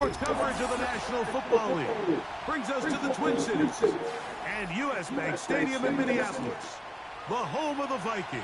Sports coverage of the National Football League brings us to the Twin Cities and U.S. Bank Stadium in Minneapolis, the home of the Vikings.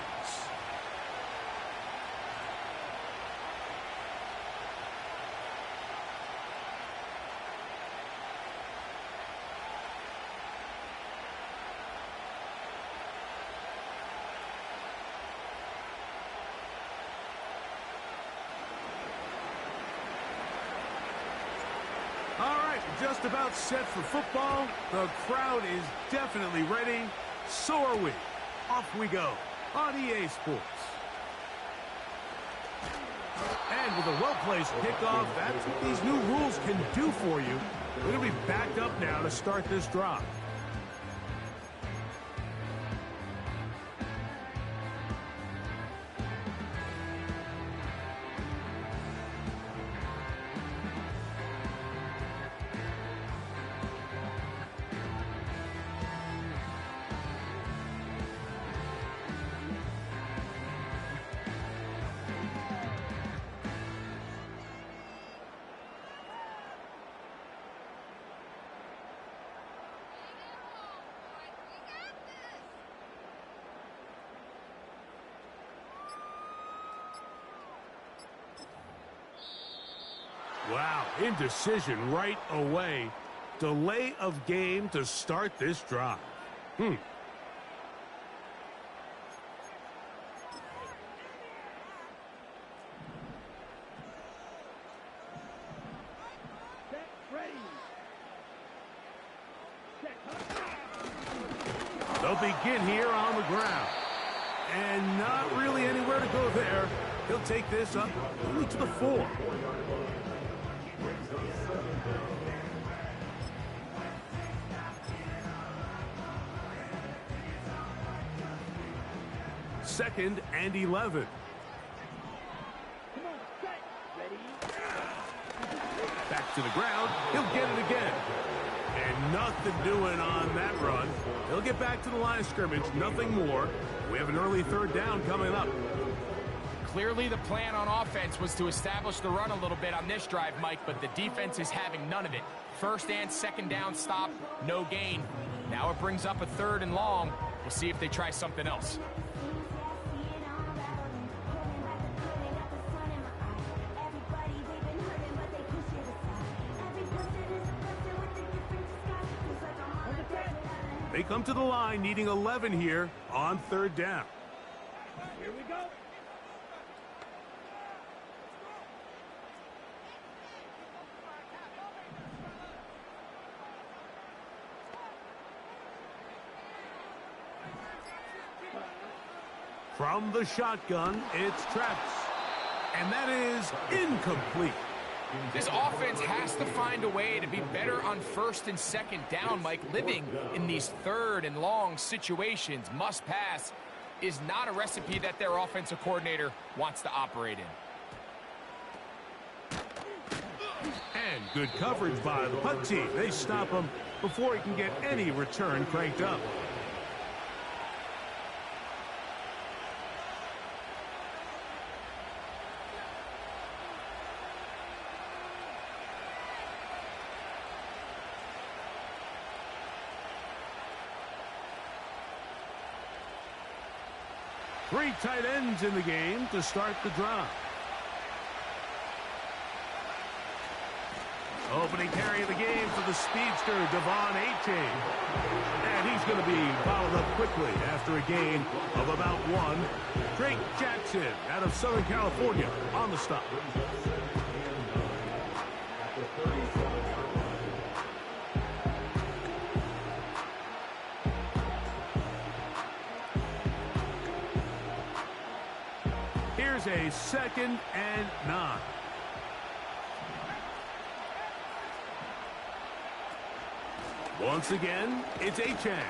Just about set for football. The crowd is definitely ready. So are we. Off we go on EA Sports. And with a well-placed kickoff, that's what these new rules can do for you. It'll be backed up now to start this drive. Wow, indecision right away. Delay of game to start this drive. They'll begin here on the ground. And not really anywhere to go there. He'll take this up only to the 4. Second and 11. Back to the ground. He'll get it again. And nothing doing on that run. He'll get back to the line of scrimmage. Nothing more. We have an early third down coming up. Clearly the plan on offense was to establish the run a little bit on this drive, Mike, but the defense is having none of it. First and second down stop, no gain. Now it brings up a 3rd and long. We'll see if they try something else. They come to the line needing 11 here on 3rd down. Here we go. From the shotgun, it's Travis. And that is incomplete. This offense has to find a way to be better on 1st and 2nd down, Mike. Living in these 3rd and long situations, must pass, is not a recipe that their offensive coordinator wants to operate in. And good coverage by the punt team. They stop him before he can get any return cranked up. Three tight ends in the game to start the drive. Opening carry of the game for the speedster, Devon Achane. And he's going to be followed up quickly after a gain of about 1. Drake Jackson out of Southern California on the stop. Here's a 2nd and 9. Once again, it's Achane.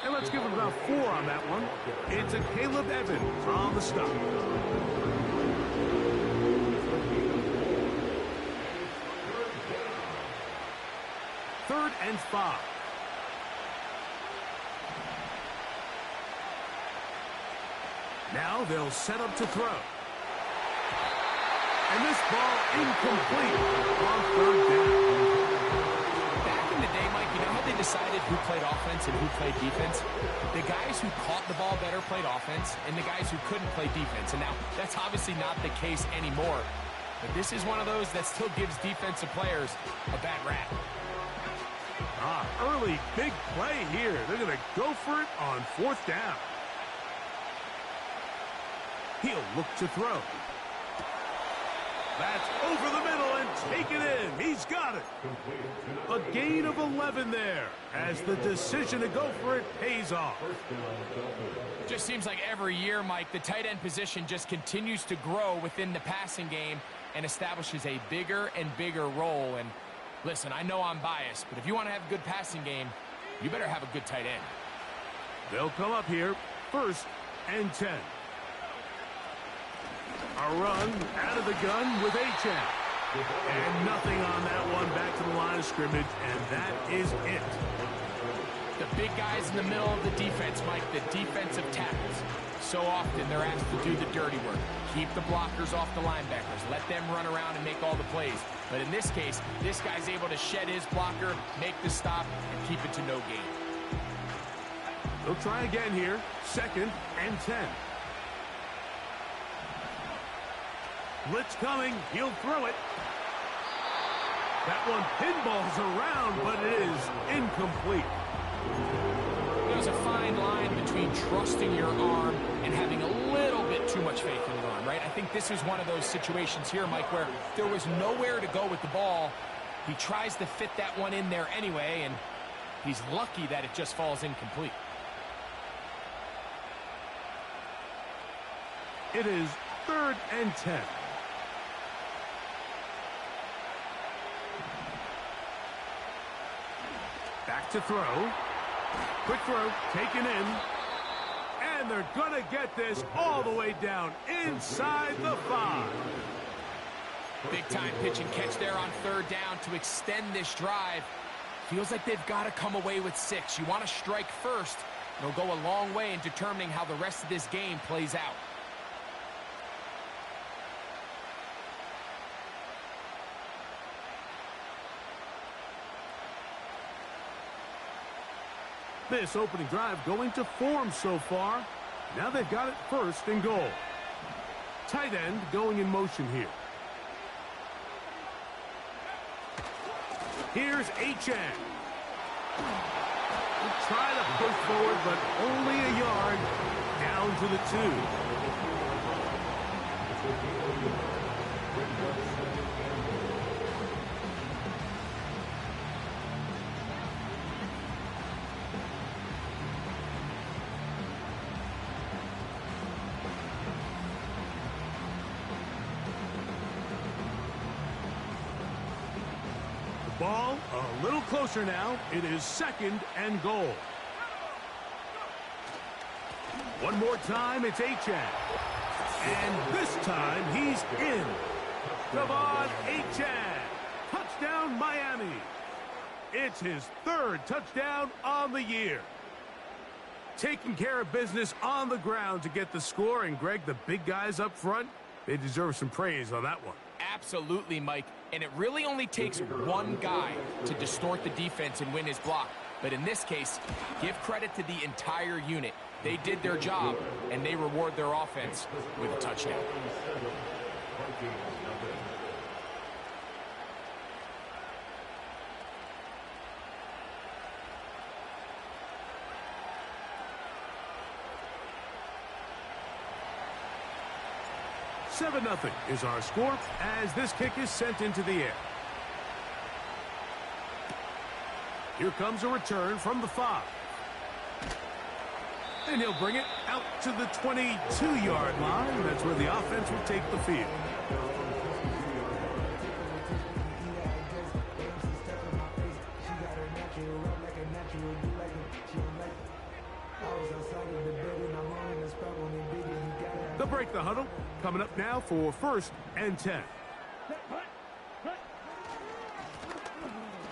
And let's give him about 4 on that one. It's a Caleb Evans on the stop. Third and 5. Now they'll set up to throw. And this ball incomplete on third down. Back in the day, Mike, you know how they decided who played offense and who played defense? The guys who caught the ball better played offense, and the guys who couldn't play defense. And now, that's obviously not the case anymore. But this is one of those that still gives defensive players a bad rap. Early big play here. They're going to go for it on fourth down. He'll look to throw. That's over the middle and take it in. He's got it. A gain of 11 there as the decision to go for it pays off. Just seems like every year, Mike, the tight end position just continues to grow within the passing game and establishes a bigger and bigger role. And listen, I know I'm biased, but if you want to have a good passing game, you better have a good tight end. They'll come up here, 1st and 10. A run out of the gun with Achane. And nothing on that one, back to the line of scrimmage, and that is it. The big guys in the middle of the defense, Mike, the defensive tackles. So often they're asked to do the dirty work. Keep the blockers off the linebackers. Let them run around and make all the plays. But in this case, this guy's able to shed his blocker, make the stop, and keep it to no gain. They'll try again here, 2nd and 10. Blitz coming. He'll throw it. That one pinballs around, but it is incomplete. There's a fine line between trusting your arm and having a little bit too much faith in your arm, right? I think this is one of those situations here, Mike, where there was nowhere to go with the ball. He tries to fit that one in there anyway, and he's lucky that it just falls incomplete. It is 3rd and 10. Back to throw. Quick throw, taken in. And they're going to get this all the way down inside the 5. Big-time pitch and catch there on 3rd down to extend this drive. Feels like they've got to come away with 6. You want to strike first. It'll go a long way in determining how the rest of this game plays out. This opening drive going to form so far. Now they've got it 1st and goal. Tight end going in motion here. Here's Achane. We'll try to push forward, but only a yard down to the 2. Ball a little closer now. It is 2nd and goal. One more time, it's Achane. And this time, he's in. Devon Achane. Touchdown, Miami. It's his 3rd touchdown on the year. Taking care of business on the ground to get the score. And, Greg, the big guys up front, they deserve some praise on that one. Absolutely, Mike. And it really only takes one guy to distort the defense and win his block. But in this case, give credit to the entire unit. They did their job, and they reward their offense with a touchdown. Seven 0 is our score as this kick is sent into the air. Here comes a return from the 5. And he'll bring it out to the 22-yard line. That's where the offense will take the field. They'll break the huddle. Coming up now for 1st and 10.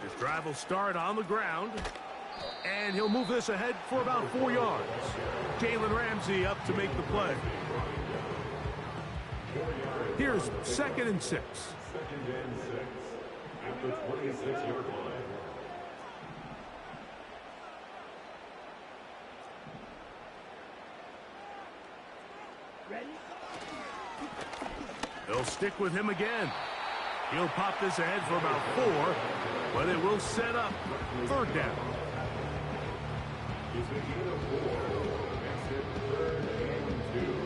This drive will start on the ground. And he'll move this ahead for about 4 yards. Jalen Ramsey up to make the play. Here's 2nd and 6. At the 26-yard line. They'll stick with him again. He'll pop this ahead for about 4, but it will set up 3rd down. It's a gain of 4. Makes it 3rd and 2.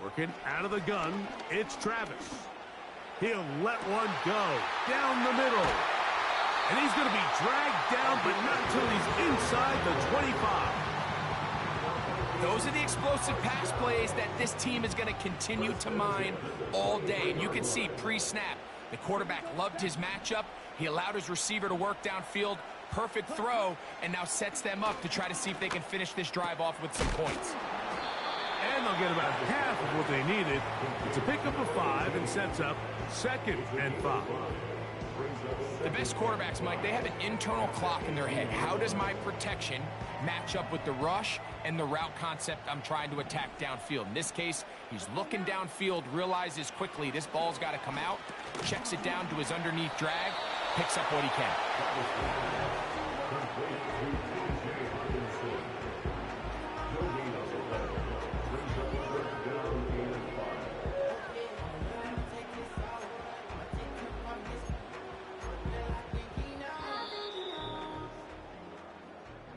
Working out of the gun, it's Travis. He'll let one go down the middle. And he's going to be dragged down, but not until he's inside the 25. Those are the explosive pass plays that this team is going to continue to mine all day. And you can see pre-snap, the quarterback loved his matchup. He allowed his receiver to work downfield. Perfect throw, and now sets them up to try to see if they can finish this drive off with some points. And they'll get about half of what they needed. It's a pickup of 5 and sets up 2nd and 5. The best quarterbacks, Mike, they have an internal clock in their head. How does my protection match up with the rush and the route concept I'm trying to attack downfield? In this case, he's looking downfield, realizes quickly this ball's got to come out, checks it down to his underneath drag, picks up what he can.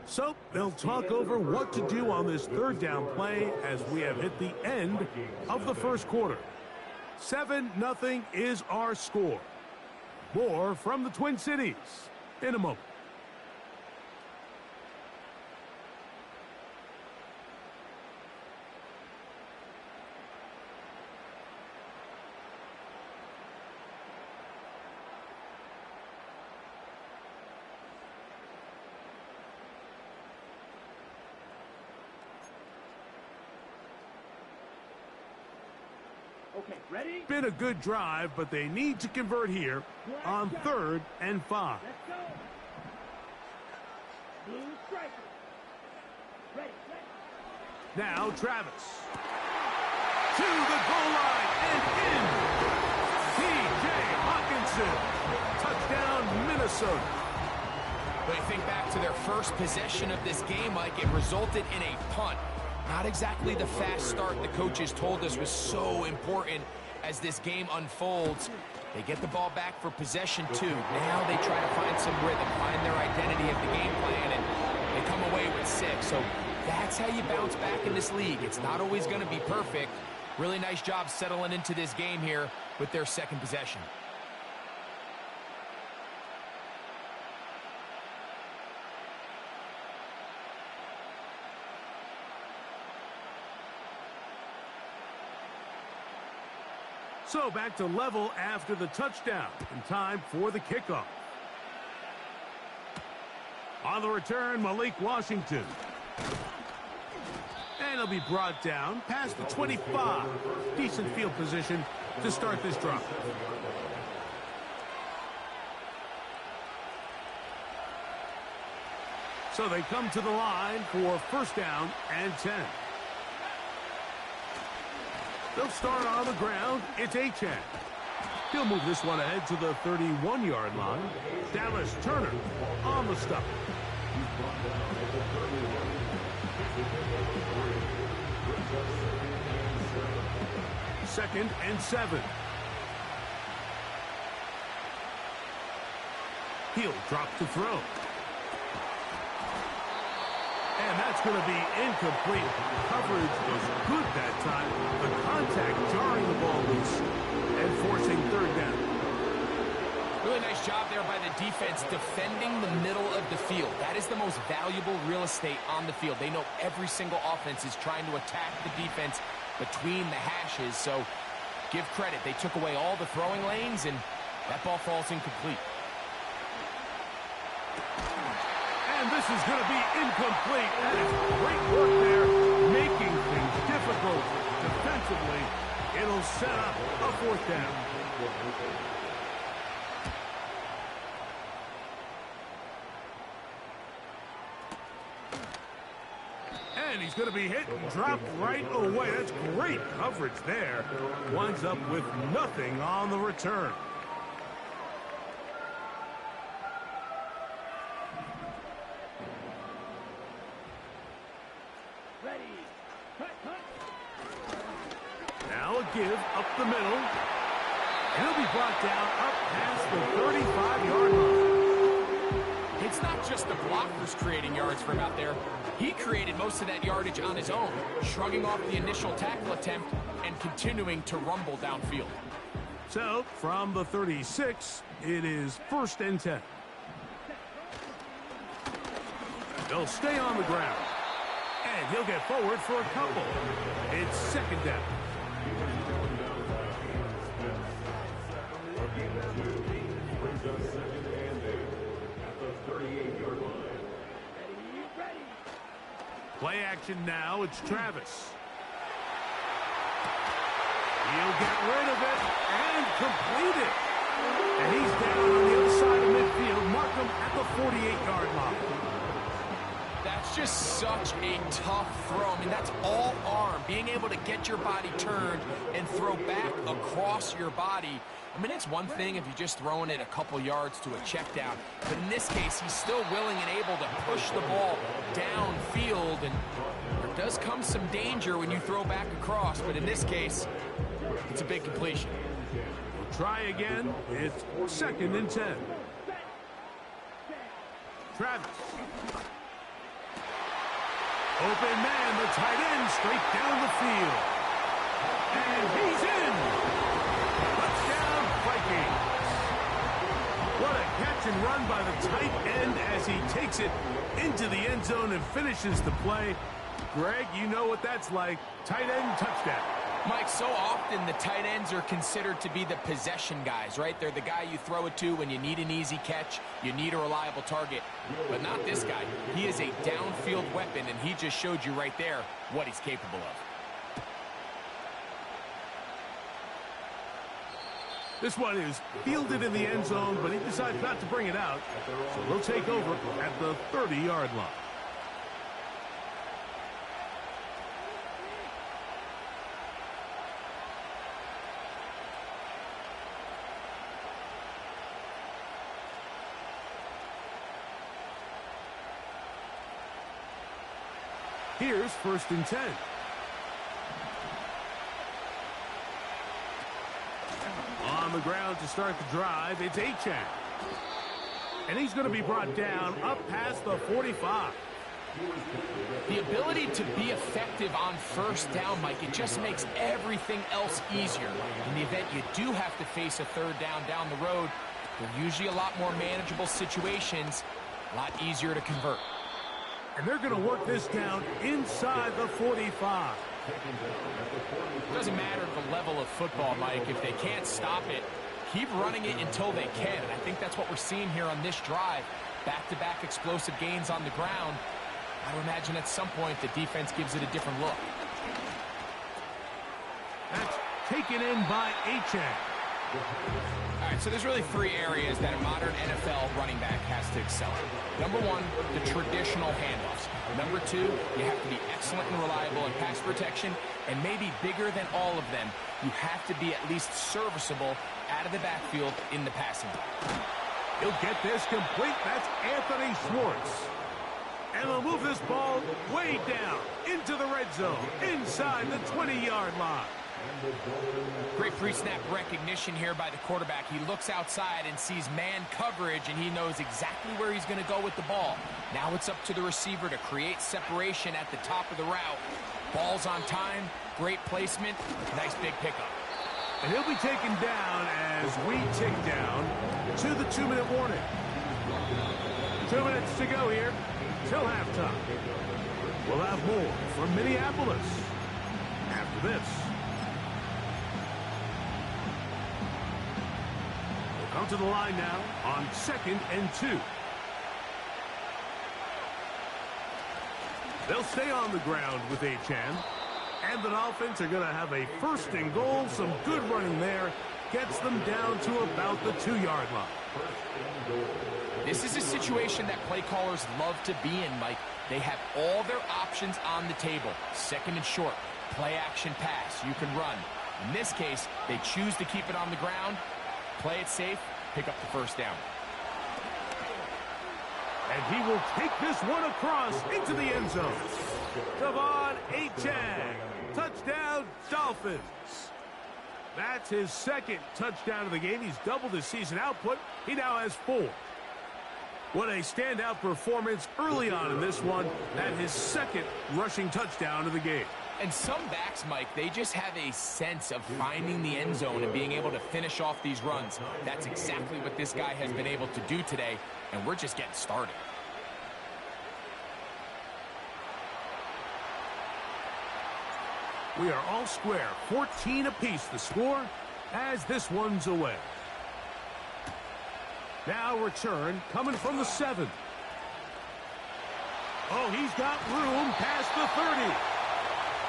So they'll talk over what to do on this 3rd down play as we have hit the end of the 1st quarter. 7-0 is our score. More from the Twin Cities in a moment. Okay, ready? Been a good drive, but they need to convert here on 3rd and 5. Let's go. Blue striker. Ready, ready. Now Travis. To the goal line and in. T.J. Hawkinson. Touchdown, Minnesota. When you think back to their first possession of this game, Mike, it resulted in a punt. Not exactly the fast start the coaches told us was so important as this game unfolds. They get the ball back for possession 2. Now they try to find some rhythm, find their identity of the game plan, and they come away with 6. So that's how you bounce back in this league. It's not always going to be perfect. Really nice job settling into this game here with their 2nd possession. So back to level after the touchdown. And time for the kickoff. On the return, Malik Washington. And he'll be brought down past the 25. Decent field position to start this drive. So they come to the line for 1st down and 10. They'll start on the ground. It's Achane. He'll move this one ahead to the 31-yard line. Dallas Turner on the stop. Second and 7. He'll drop to throw. And that's going to be incomplete. Coverage was good that time. The contact jarring the ball loose and forcing 3rd down. Really nice job there by the defense defending the middle of the field. That is the most valuable real estate on the field. They know every single offense is trying to attack the defense between the hashes. So give credit. They took away all the throwing lanes, and that ball falls incomplete. This is going to be incomplete. That is great work there, making things difficult defensively. It'll set up a fourth down. And he's going to be hit and dropped right away. That's great coverage there. Winds up with nothing on the return. Now a give up the middle. And he'll be brought down up past the 35-yard line. It's not just the blockers creating yards for him out there. He created most of that yardage on his own, shrugging off the initial tackle attempt and continuing to rumble downfield. So, from the 36, it is 1st and 10. They'll stay on the ground. And he'll get forward for a couple. It's 2nd down. Play action now. It's Travis. He'll get rid of it and complete it. And he's down on the other side of midfield. Mark him at the 48-yard line. That's just such a tough throw. I mean, that's all arm. Being able to get your body turned and throw back across your body. I mean, it's one thing if you're just throwing it a couple yards to a check down. But in this case, he's still willing and able to push the ball downfield. And there does come some danger when you throw back across. But in this case, it's a big completion. We'll try again. It's 2nd and 10. Travis. Open man, the tight end, straight down the field. And he's in. Touchdown, Vikings. What a catch and run by the tight end as he takes it into the end zone and finishes the play. Greg, you know what that's like. Tight end touchdown. Mike, so often the tight ends are considered to be the possession guys, right? They're the guy you throw it to when you need an easy catch, you need a reliable target. But not this guy. He is a downfield weapon, and he just showed you right there what he's capable of. This one is fielded in the end zone, but he decides not to bring it out. So they'll take over at the 30-yard line. Here's 1st and 10. On the ground to start the drive, it's Achane. And he's going to be brought down up past the 45. The ability to be effective on 1st down, Mike, it just makes everything else easier. In the event you do have to face a 3rd down the road, they're usually a lot more manageable situations, a lot easier to convert. And they're going to work this down inside the 45. It doesn't matter the level of football, Mike. If they can't stop it, keep running it until they can. And I think that's what we're seeing here on this drive. Back-to-back explosive gains on the ground. I would imagine at some point the defense gives it a different look. That's taken in by Achane. All right, so there's really 3 areas that a modern NFL running back has to excel in. Number 1, the traditional handoffs. Number 2, you have to be excellent and reliable in pass protection. And maybe bigger than all of them, you have to be at least serviceable out of the backfield in the passing game. He'll get this complete. That's Anthony Schwartz. And they'll move this ball way down into the red zone, inside the 20-yard line. Great pre-snap recognition here by the quarterback. He looks outside and sees man coverage, and he knows exactly where he's going to go with the ball. Now it's up to the receiver to create separation at the top of the route. Ball's on time, great placement, nice big pickup. And he'll be taken down as we tick down to the 2-minute warning. 2 minutes to go here till halftime. We'll have more from Minneapolis after this. We'll come to the line now on 2nd and 2. They'll stay on the ground with Achane. And the Dolphins are going to have a 1st and goal. Some good running there. Gets them down to about the 2-yard line. This is a situation that play callers love to be in, Mike. They have all their options on the table. 2nd and short, play action pass, you can run. In this case, they choose to keep it on the ground, play it safe, pick up the 1st down. And he will take this one across into the end zone. Devon Achane, touchdown Dolphins. That's his 2nd touchdown of the game. He's doubled his season output. He now has 4. What a standout performance early on in this one. That his 2nd rushing touchdown of the game. And some backs, Mike, they just have a sense of finding the end zone and being able to finish off these runs. That's exactly what this guy has been able to do today, and we're just getting started. We are all square. 14 apiece the score as this one's away. Now return coming from the 7. Oh, he's got room past the 30.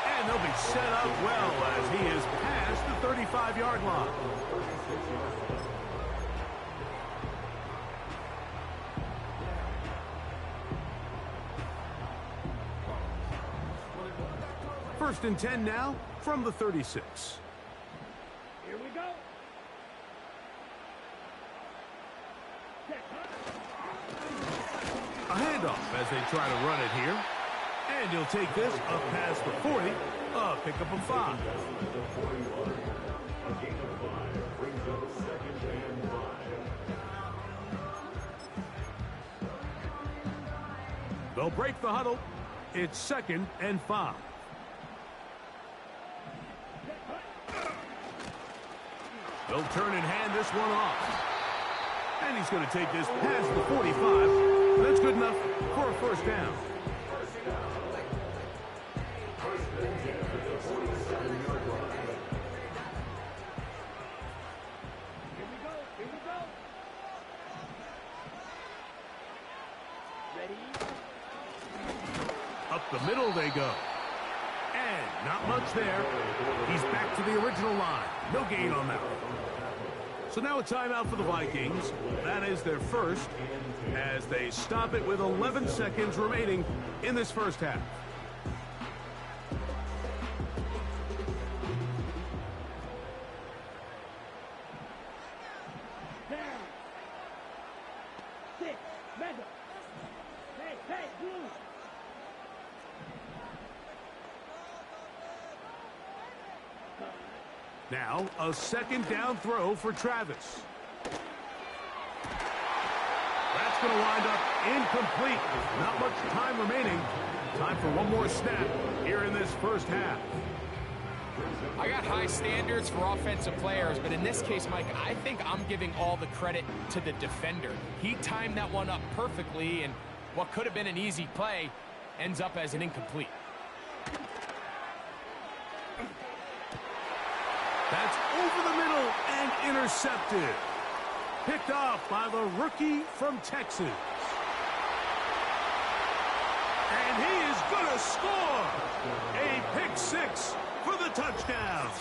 And they'll be set up well as he is past the 35-yard line. First and 10 now from the 36. Here we go. A handoff as they try to run it here. And he'll take this up past the 40. A pickup of 5. They'll break the huddle. It's 2nd and 5. They'll turn and hand this one off. And he's going to take this past the 45. That's good enough for a 1st down. Up the middle they go. And not much there. He's back to the original line. No gain on that one. So now a timeout for the Vikings. That is their 1st as they stop it with 11 seconds remaining in this 1st half. Now, a 2nd down throw for Travis. That's going to wind up incomplete. Not much time remaining. Time for one more snap here in this 1st half. I got high standards for offensive players, but in this case, Mike, I think I'm giving all the credit to the defender. He timed that one up perfectly, and what could have been an easy play ends up as an incomplete. That's over the middle and intercepted. Picked off by the rookie from Texas. And he is going to score. A pick 6 for the touchdown.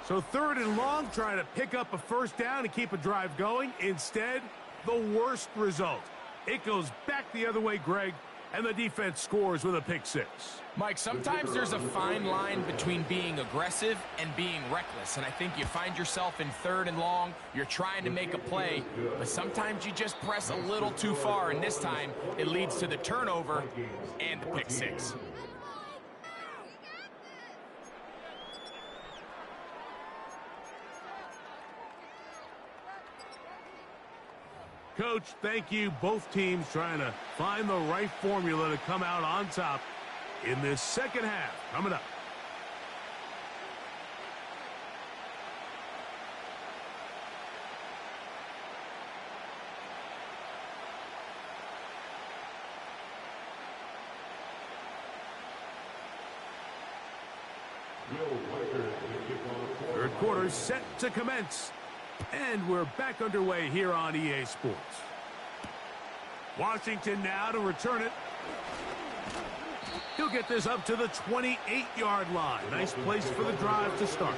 So 3rd and long, trying to pick up a 1st down and keep a drive going. Instead, the worst result. It goes back the other way, Greg, and the defense scores with a pick 6. Mike, sometimes there's a fine line between being aggressive and being reckless, and I think you find yourself in 3rd and long, you're trying to make a play, but sometimes you just press a little too far, and this time it leads to the turnover and the pick 6. Coach, thank you. Both teams trying to find the right formula to come out on top in this 2nd half. Coming up. Third quarter set to commence. And we're back underway here on EA Sports. Washington now to return it. He'll get this up to the 28-yard line. Nice place for the drive to start.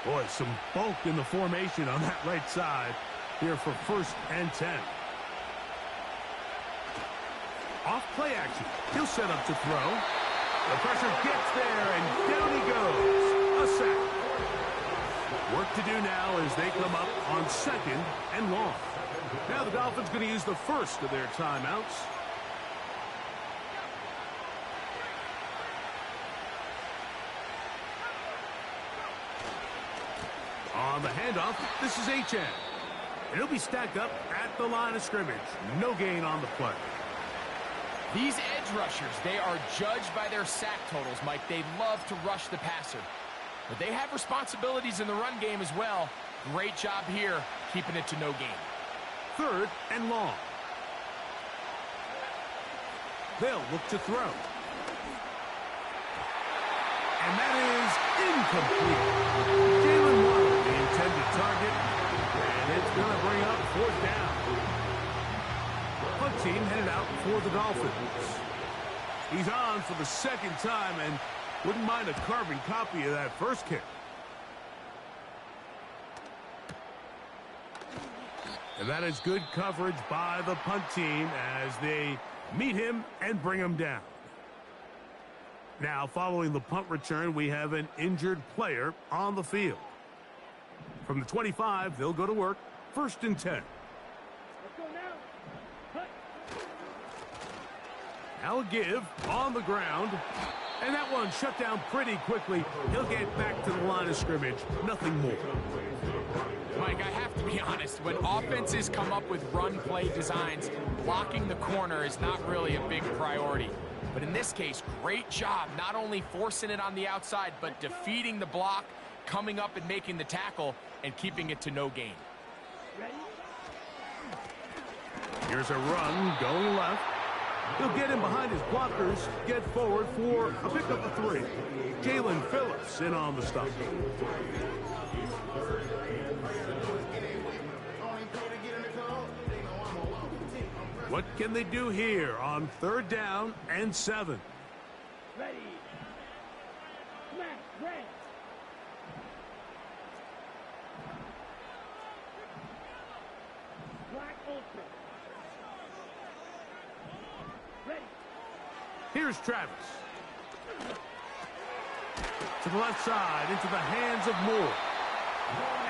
Boy, some bulk in the formation on that right side here for 1st and 10. Off play action. He'll set up to throw. The pressure gets there, and down he goes. A sack. Work to do now as they come up on 2nd and long. Now the Dolphins going to use the first of their timeouts. On the handoff, this is H.N. And he'll be stacked up at the line of scrimmage. No gain on the play. These edge rushers, they are judged by their sack totals, Mike. They love to rush the passer. But they have responsibilities in the run game as well. Great job here, keeping it to no gain. 3rd and long. They'll look to throw. And that is incomplete. Jalen Waddle, the intended target, and it's going to bring up 4th down. Punt team headed out for the Dolphins. He's on for the 2nd time and wouldn't mind a carbon copy of that first kick. And that is good coverage by the punt team as they meet him and bring him down. Now, following the punt return, we have an injured player on the field. From the 25, they'll go to work. 1st and 10. Let's go now. Cut. Now a give on the ground. And that one shut down pretty quickly. He'll get back to the line of scrimmage. Nothing more. Mike, I have to be honest. When offenses come up with run play designs, blocking the corner is not really a big priority. But in this case, great job not only forcing it on the outside, but defeating the block, coming up and making the tackle, and keeping it to no gain. Here's a run going left. He'll get in behind his blockers, get forward for a pickup of 3. Jalen Phillips in on the stop. What can they do here on 3rd down and 7? Ready. Smash. Red. Black open. Ready. Here's Travis. To the left side, into the hands of Moore.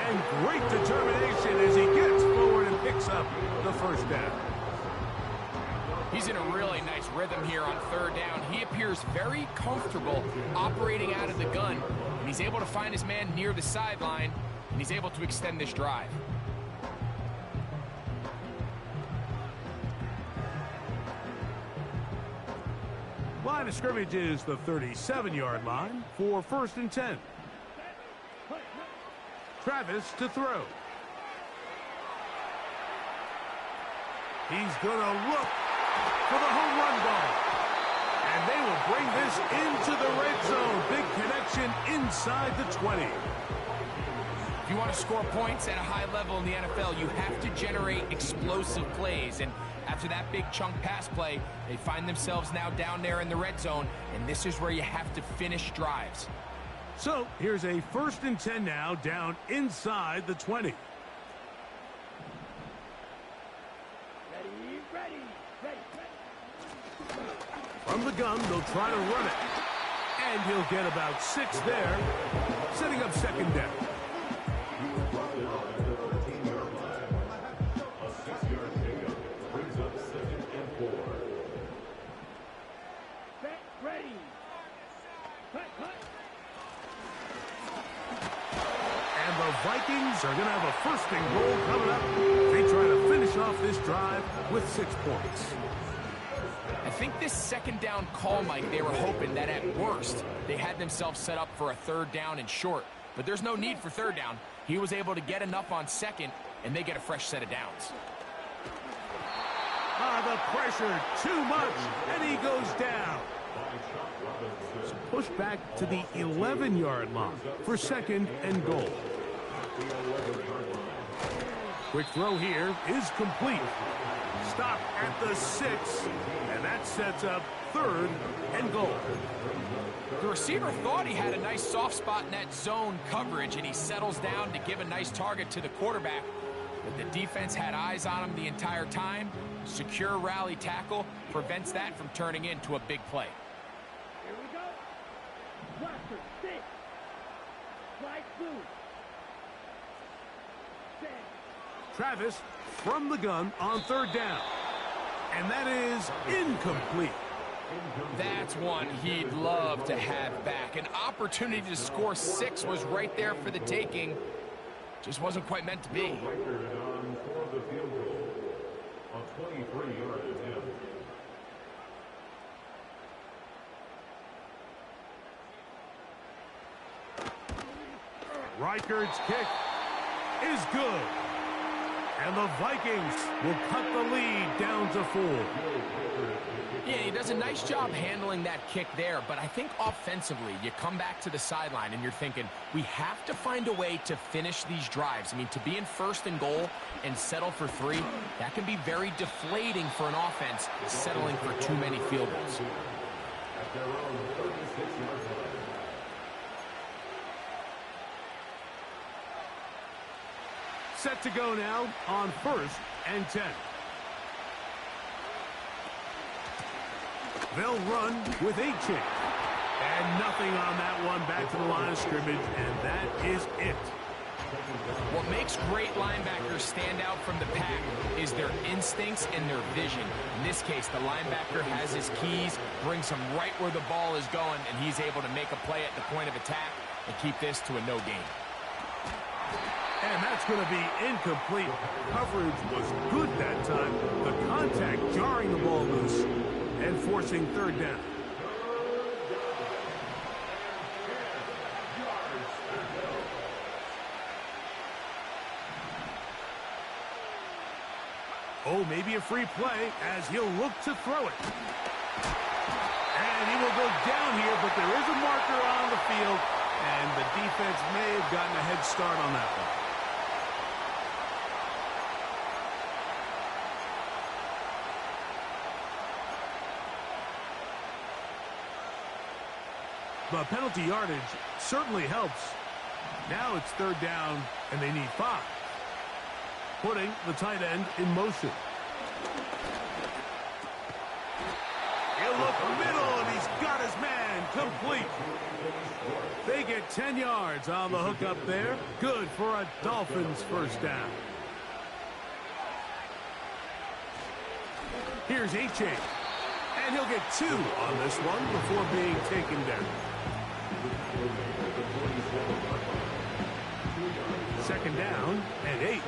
And great determination as he gets forward and picks up the 1st down. He's in a really nice rhythm here on 3rd down. He appears very comfortable operating out of the gun, and he's able to find his man near the sideline, and he's able to extend this drive. Line of scrimmage is the 37-yard line for 1st and 10. Travis to throw. He's going to look for the home run ball. And they will bring this into the red zone. Big connection inside the 20. If you want to score points at a high level in the NFL, you have to generate explosive plays. And after that big chunk pass play, they find themselves now down there in the red zone. And this is where you have to finish drives. So here's a 1st and 10 now down inside the 20. From the gun, they'll try to run it. And he'll get about 6 there, setting up 2nd down. Ready. And the Vikings are going to have a 1st and goal coming up. They try to finish off this drive with 6 points. I think this 2nd down call, Mike, they were hoping that at worst they had themselves set up for a 3rd down and short. But there's no need for 3rd down. He was able to get enough on 2nd, and they get a fresh set of downs. The pressure, too much, and he goes down. So push back to the 11-yard line for 2nd and goal. Quick throw here is complete. Stop at the 6, and that sets up 3rd and goal. The receiver thought he had a nice soft spot in that zone coverage, and he settles down to give a nice target to the quarterback. But the defense had eyes on him the entire time. Secure rally tackle prevents that from turning into a big play. Here we go. Roster 6. Slide 2. Travis from the gun on 3rd down. And that is incomplete. That's one he'd love to have back. An opportunity to score 6 was right there for the taking. Just wasn't quite meant to be. Reichard's kick is good. And the Vikings will cut the lead down to 4. Yeah, he does a nice job handling that kick there, but I think offensively, you come back to the sideline and you're thinking, we have to find a way to finish these drives. I mean, to be in 1st and goal and settle for 3, that can be very deflating for an offense settling for too many field goals. Set to go now on 1st and 10. They'll run with 8 chain. And nothing on that one, back to the line of scrimmage, and that is it. What makes great linebackers stand out from the pack is their instincts and their vision. In this case, the linebacker has his keys, brings him right where the ball is going, and he's able to make a play at the point of attack and keep this to a no gain. And that's going to be incomplete. Coverage was good that time. The contact jarring the ball loose and forcing 3rd down. Oh, maybe a free play as he'll look to throw it. And he will go down here, but there is a marker on the field, and the defense may have gotten a head start on that one. The penalty yardage certainly helps. Now it's 3rd down, and they need 5. Putting the tight end in motion. He'll look middle, and he's got his man complete. They get 10 yards on the hook up there. Good for a Dolphins 1st down. Here's A-Chain. And he'll get 2 on this one before being taken down. 2nd down and 8.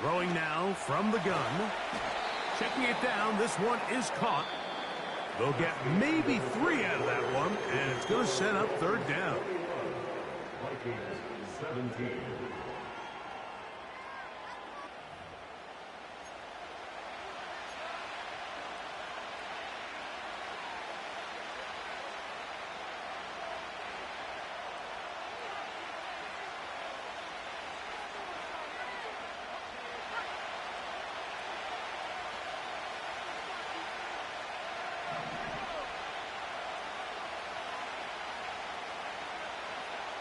Throwing now from the gun. Checking it down. This one is caught. They'll get maybe 3 out of that one, and it's going to set up 3rd down. Vikings 17.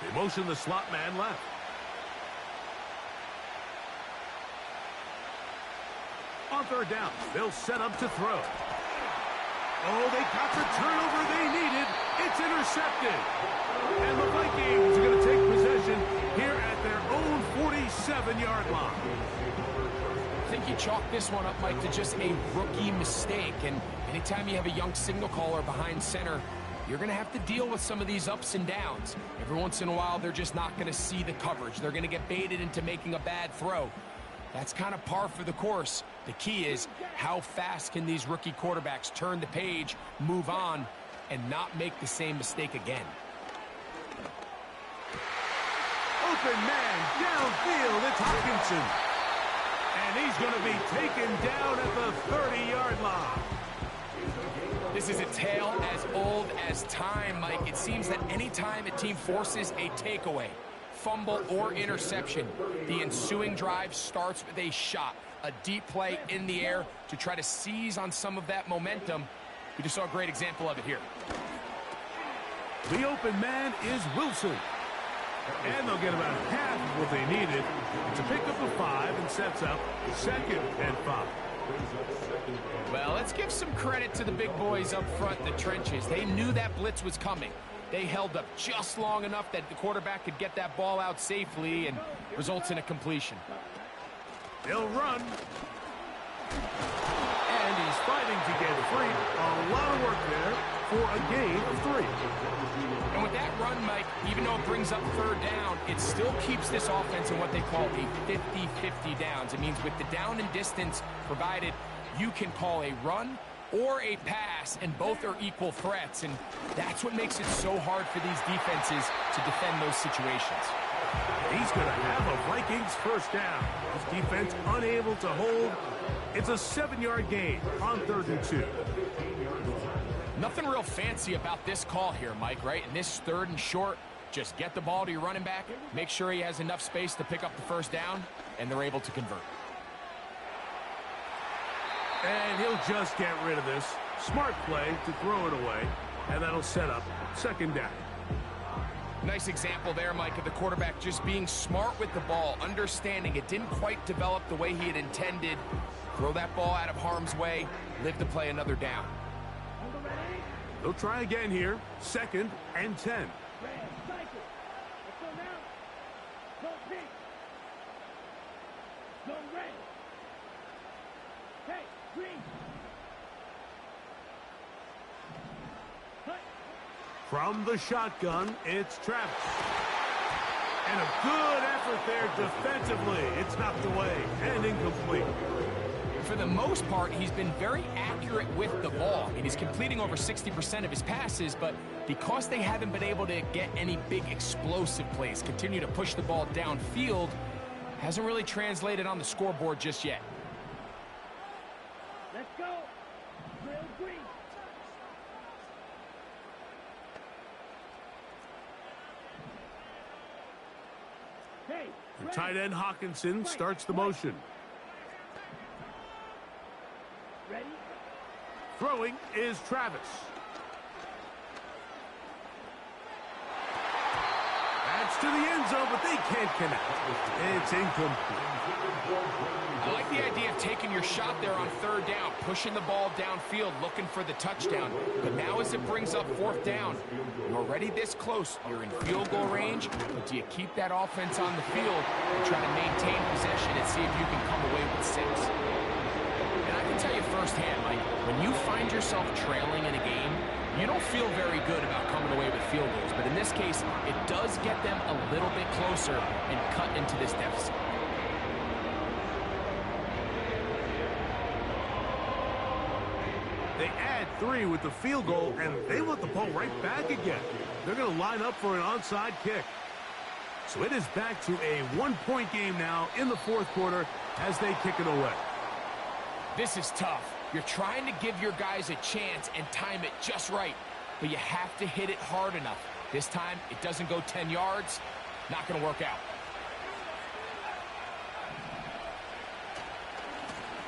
They motion the slot man left. On 3rd down, they'll set up to throw. Oh, they got the turnover they needed. It's intercepted. And the Vikings are going to take possession here at their own 47-yard line. I think you chalk this one up, Mike, to just a rookie mistake. And anytime you have a young signal caller behind center, you're going to have to deal with some of these ups and downs. Every once in a while, they're just not going to see the coverage. They're going to get baited into making a bad throw. That's kind of par for the course. The key is how fast can these rookie quarterbacks turn the page, move on, and not make the same mistake again. Open man downfield. It's Hopkinson. And he's going to be taken down at the 30-yard line. This is a tale as old as time, Mike. It seems that any time a team forces a takeaway, fumble, or interception, the ensuing drive starts with a shot, a deep play in the air to try to seize on some of that momentum. We just saw a great example of it here. The open man is Wilson. And they'll get about half of what they needed to pick up a 5 and sets up 2nd and 5. Well, let's give some credit to the big boys up front, the trenches. They knew that blitz was coming. They held up just long enough that the quarterback could get that ball out safely and results in a completion. They'll run. And he's fighting to get free. A lot of work there for a gain of 3. And with that run, Mike, even though it brings up 3rd down, it still keeps this offense in what they call a 50-50 downs. It means with the down and distance provided, you can call a run or a pass, and both are equal threats. And that's what makes it so hard for these defenses to defend those situations. He's going to have a Vikings 1st down. His defense unable to hold. It's a 7-yard gain on 3rd and 2. Nothing real fancy about this call here, Mike, right? In this 3rd and short, just get the ball to your running back, make sure he has enough space to pick up the 1st down, and they're able to convert. And he'll just get rid of this. Smart play to throw it away, and that'll set up 2nd down. Nice example there, Mike, of the quarterback just being smart with the ball, understanding it didn't quite develop the way he had intended. Throw that ball out of harm's way, live to play another down. They'll try again here. 2nd and 10. From the shotgun, it's Travis. And a good effort there defensively. It's knocked away and incomplete. For the most part, he's been very accurate with the ball. I mean, he's completing over 60% of his passes, but because they haven't been able to get any big explosive plays, continue to push the ball downfield, hasn't really translated on the scoreboard just yet. Let's go. Drill green. Hey, The tight end Hawkinson starts the motion. ready? Throwing is Travis. That's to the end zone, but they can't connect. It's incomplete. I like the idea of taking your shot there on 3rd down, pushing the ball downfield, looking for the touchdown. But now as it brings up 4th down, you're already this close. You're in field goal range, but do you keep that offense on the field and try to maintain possession and see if you can come away with 6? And I can tell you firsthand, Mike, when you find yourself trailing in a game, you don't feel very good about coming away with field goals. But in this case, it does get them a little bit closer and cut into this deficit. They add 3 with the field goal, and they want the ball right back again. They're going to line up for an onside kick. So it is back to a 1-point game now in the 4th quarter as they kick it away. This is tough. You're trying to give your guys a chance and time it just right, but you have to hit it hard enough. This time, it doesn't go 10 yards. Not going to work out.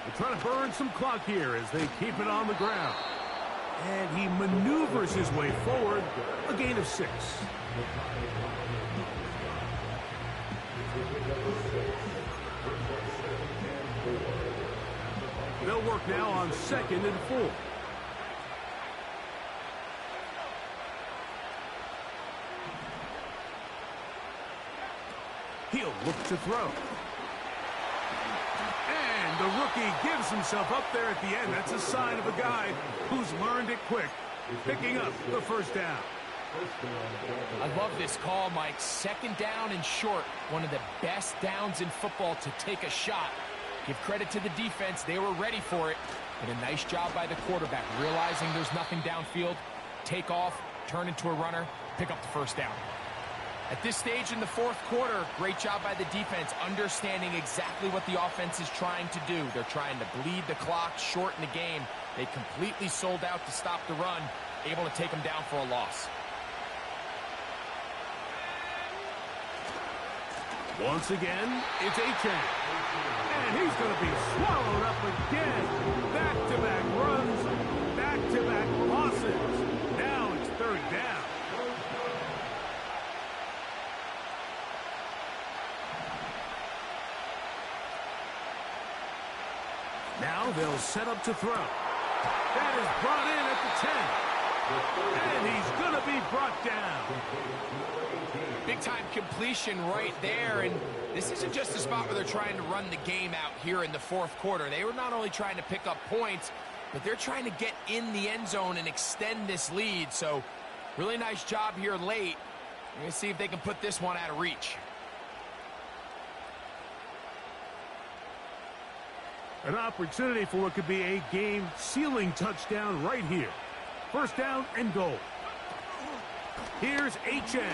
They're trying to burn some clock here as they keep it on the ground. And he maneuvers his way forward, a gain of 6. They'll work now on 2nd and 4. He'll look to throw. And the rookie gives himself up there at the end. That's a sign of a guy who's learned it quick, picking up the 1st down. I love this call, Mike. 2nd down and short. One of the best downs in football to take a shot. Give credit to the defense. They were ready for it. But a nice job by the quarterback, realizing there's nothing downfield. Take off, turn into a runner, pick up the 1st down. At this stage in the fourth quarter, great job by the defense, understanding exactly what the offense is trying to do. They're trying to bleed the clock, shorten the game. They completely sold out to stop the run, able to take them down for a loss. Once again, it's Achane. And he's going to be swallowed up again. Back-to-back runs, back-to-back losses. Now it's third down. Now they'll set up to throw. That is brought in at the 10. And he's going to be brought down. Big-time completion right there, and this isn't just a spot where they're trying to run the game out here in the fourth quarter. They were not only trying to pick up points, but they're trying to get in the end zone and extend this lead. So really nice job here late. We're going to see if they can put this one out of reach. An opportunity for what could be a game-sealing touchdown right here. First down and goal. Here's Achane.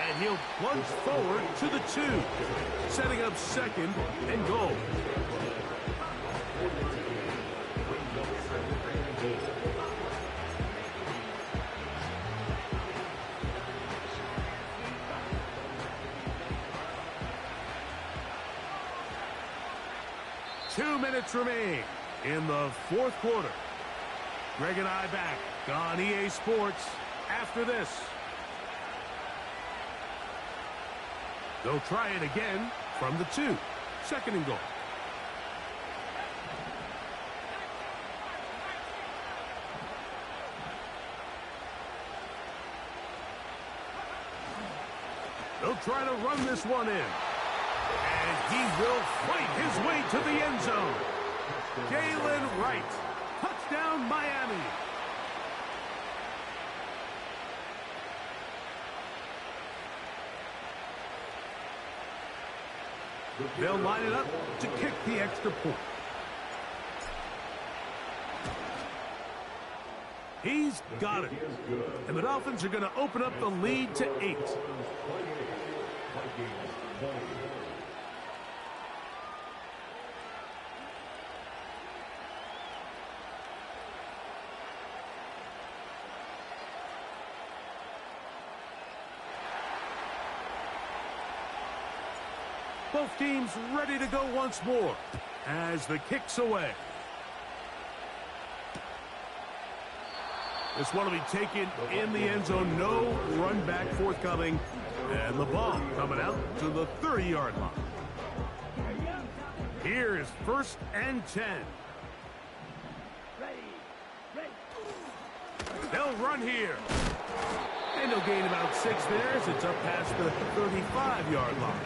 And he'll plunge forward to the 2. Setting up second and goal. Two minutes remain in the fourth quarter. Greg and I back on EA Sports after this. They'll try it again from the 2. Second and goal. They'll try to run this one in. And he will fight his way to the end zone. Jalen Wright. Touchdown, Miami. They'll line it up to kick the extra point. He's got it. And the Dolphins are going to open up the lead to 8. Both teams ready to go once more as the kick's away. This one will be taken in the end zone. No run back forthcoming. And the ball coming out to the 30-yard line. Here is first and 10. They'll run here. And they'll gain about 6 there as it's up past the 35-yard line.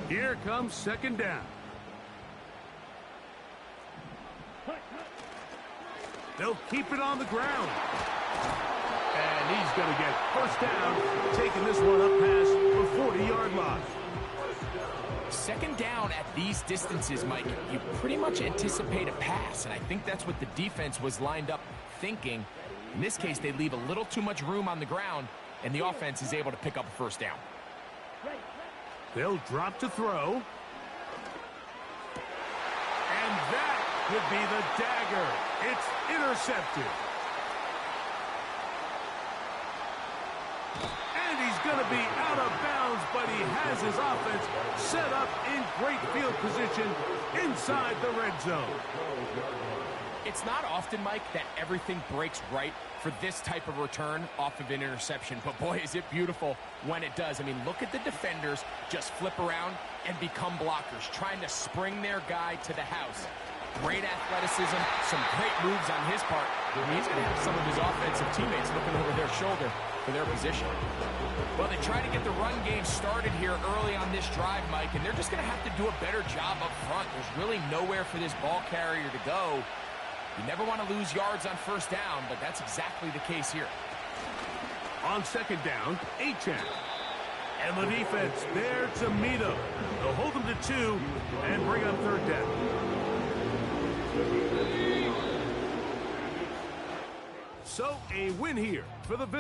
Here comes second down. They'll keep it on the ground. And he's going to get first down, taking this one up past the 40-yard line. Second down at these distances, Mike, you pretty much anticipate a pass, and I think that's what the defense was lined up thinking. In this case, they leave a little too much room on the ground, and the offense is able to pick up a first down. They'll drop to throw. And that could be the dagger. It's intercepted. And he's going to be out of bounds, but he has his offense set up in great field position inside the red zone. It's not often, Mike, that everything breaks right for this type of return off of an interception. But boy, is it beautiful when it does. I mean, look at the defenders just flip around and become blockers, trying to spring their guy to the house. Great athleticism, some great moves on his part. He's going to have some of his offensive teammates looking over their shoulder for their position. Well, they try to get the run game started here early on this drive, Mike, and they're just going to have to do a better job up front. There's really nowhere for this ball carrier to go. You never want to lose yards on first down, but that's exactly the case here. On second down, Achane. And the defense there to meet him. They'll hold them to 2 and bring up third down. So a win here for the